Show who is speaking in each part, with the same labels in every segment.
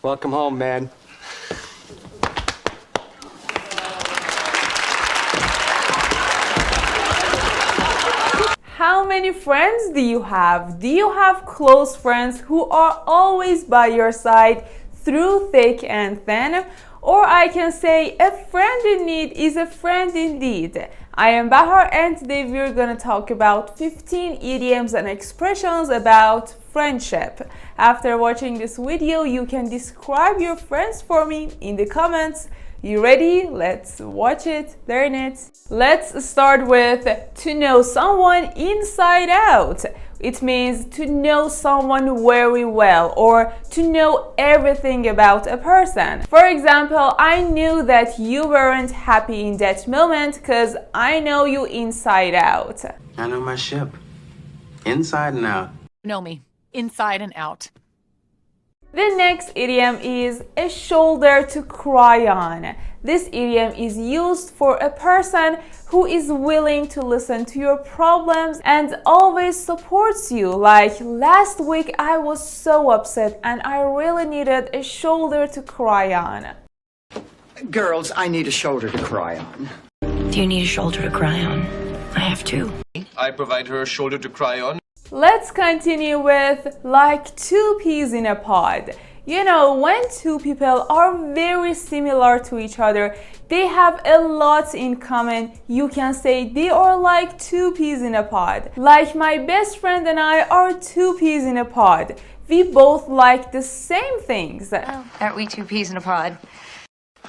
Speaker 1: Welcome home, man.
Speaker 2: How many friends do you have? Do you have close friends who are always by your side through thick and thin? Or I can say a friend in need is a friend indeed. I am Bahar and today we're gonna talk about 15 idioms and expressions about friendship. After watching this video, you can describe your friends for me in the comments. You ready? Let's watch it, learn it. Let's start with to know someone inside out. It means to know someone very well or to know everything about a person. For example, I knew that you weren't happy in that moment because I know you inside out.
Speaker 3: I know my ship, inside and out.
Speaker 4: Know me, inside and out.
Speaker 2: The next idiom is a shoulder to cry on. This idiom is used for a person who is willing to listen to your problems and always supports you. Like last week I was so upset and I really needed a shoulder to cry on.
Speaker 5: Girls, I need a shoulder to cry on.
Speaker 6: Do you need a shoulder to cry on? I have two.
Speaker 7: I provide her a shoulder to cry on.
Speaker 2: Let's continue with like two peas in a pod. You know, when two people are very similar to each other, they have a lot in common. You can say they are like two peas in a pod. Like my best friend and I are two peas in a pod. We both like the same things.
Speaker 6: Oh, aren't we two peas in a pod?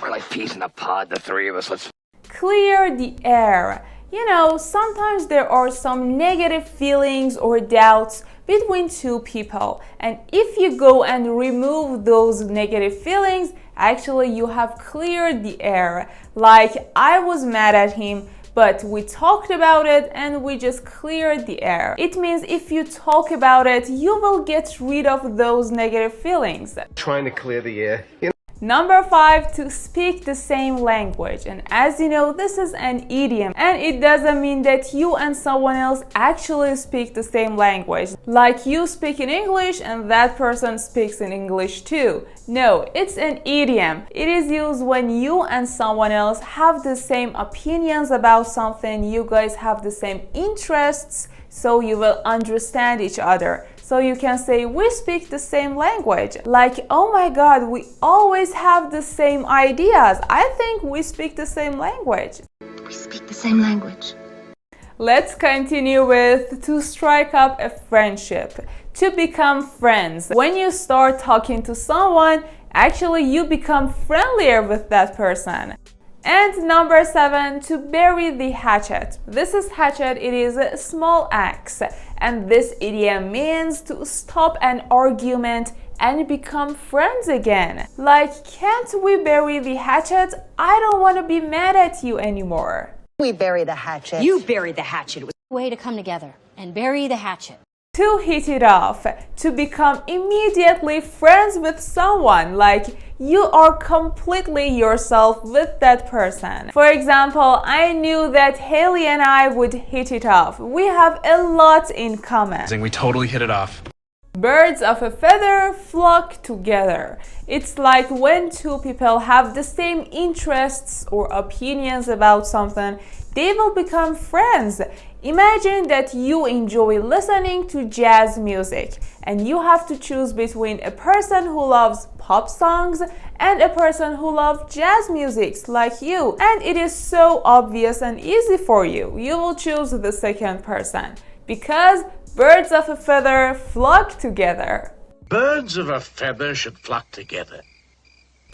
Speaker 7: We're like peas in a pod, the three of us. Let's
Speaker 2: Clear the air. You know, sometimes there are some negative feelings or doubts between two people. And if you go and remove those negative feelings, actually you have cleared the air. Like I was mad at him, but we talked about it and we just cleared the air. It means if you talk about it, you will get rid of those negative feelings.
Speaker 1: Trying to clear the air.
Speaker 2: Number 5, to speak the same language. And as you know, this is an idiom and it doesn't mean that you and someone else actually speak the same language. Like you speak in English and that person speaks in English too. No, it's an idiom. It is used when you and someone else have the same opinions about something, you guys have the same interests, so you will understand each other. So you can say, we speak the same language. Like, oh my God, we always have the same ideas. I think we speak the same language.
Speaker 6: We speak the same language.
Speaker 2: Let's continue with to strike up a friendship, to become friends. When you start talking to someone, actually you become friendlier with that person. And number 7, to bury the hatchet. This is hatchet, it is a small axe. And this idiom means to stop an argument and become friends again. Like, can't we bury the hatchet? I don't want to be mad at you anymore.
Speaker 8: We bury the hatchet.
Speaker 9: You bury the hatchet.
Speaker 10: Way to come together and bury the hatchet.
Speaker 2: To hit it off, to become immediately friends with someone, like you are completely yourself with that person. For example, I knew that Haley and I would hit it off. We have a lot in common.
Speaker 7: we totally hit it off.
Speaker 2: Birds of a feather flock together. It's like when two people have the same interests or opinions about something, they will become friends. Imagine that you enjoy listening to jazz music and you have to choose between a person who loves pop songs and a person who loves jazz music like you. And it is so obvious and easy for you. You will choose the second person because birds of a feather flock together.
Speaker 11: Birds of a feather should flock together.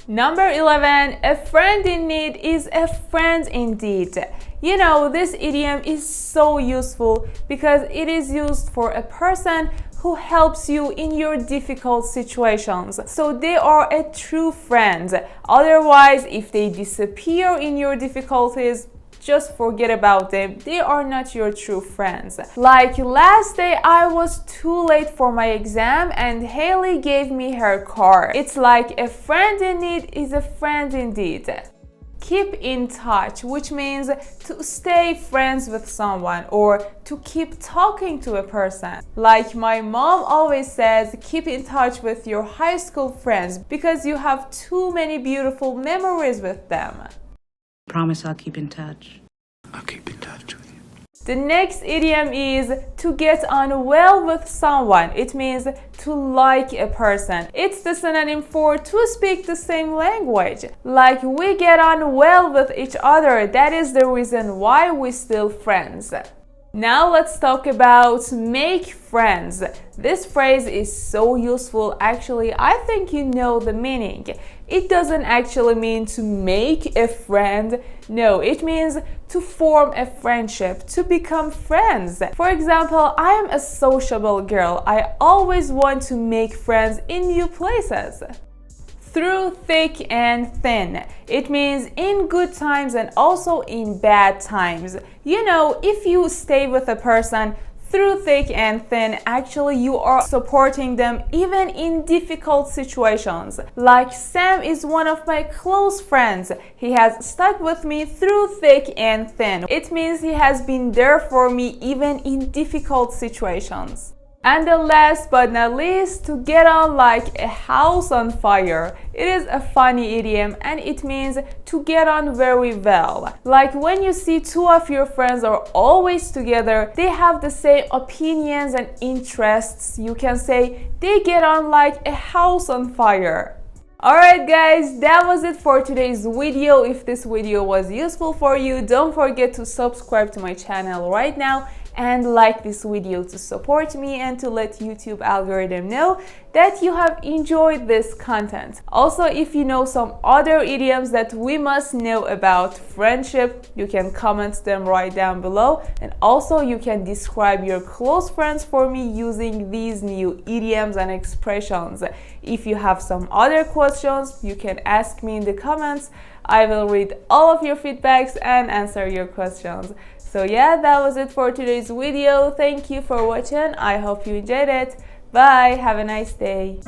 Speaker 2: Number 11, a friend in need is a friend indeed. You know, this idiom is so useful because it is used for a person who helps you in your difficult situations. So they are a true friend. Otherwise, if they disappear in your difficulties, just forget about them. They are not your true friends. Like last day I was too late for my exam and Haley gave me her car. It's like a friend in need is a friend indeed. keep in touch, which means to stay friends with someone or to keep talking to a person. Like my mom always says, keep in touch with your high school friends because you have too many beautiful memories with them.
Speaker 6: Promise I'll keep in touch.
Speaker 3: I'll keep in touch with you.
Speaker 2: The next idiom is to get on well with someone. It means to like a person. It's the synonym for to speak the same language. Like we get on well with each other. That is the reason why we're still friends. Now let's talk about make friends. This phrase is so useful. Actually, I think you know the meaning. It doesn't actually mean to make a friend. No, it means to form a friendship, to become friends. For example, I am a sociable girl. I always want to make friends in new places. Through thick and thin. It means in good times and also in bad times. You know, if you stay with a person through thick and thin, actually you are supporting them even in difficult situations. Like Sam is one of my close friends. He has stuck with me through thick and thin. It means he has been there for me even in difficult situations. And the last but not least, to get on like a house on fire. It is a funny idiom and it means to get on very well. Like when you see two of your friends are always together, they have the same opinions and interests. You can say they get on like a house on fire. Alright guys, that was it for today's video. If this video was useful for you, don't forget to subscribe to my channel right now and like this video to support me and to let YouTube algorithm know that you have enjoyed this content. Also, if you know some other idioms that we must know about friendship, you can comment them right down below. And also you can describe your close friends for me using these new idioms and expressions. If you have some other questions, you can ask me in the comments. I will read all of your feedbacks and answer your questions. So yeah, that was it for today's video. Thank you for watching. I hope you enjoyed it. Bye. Have a nice day.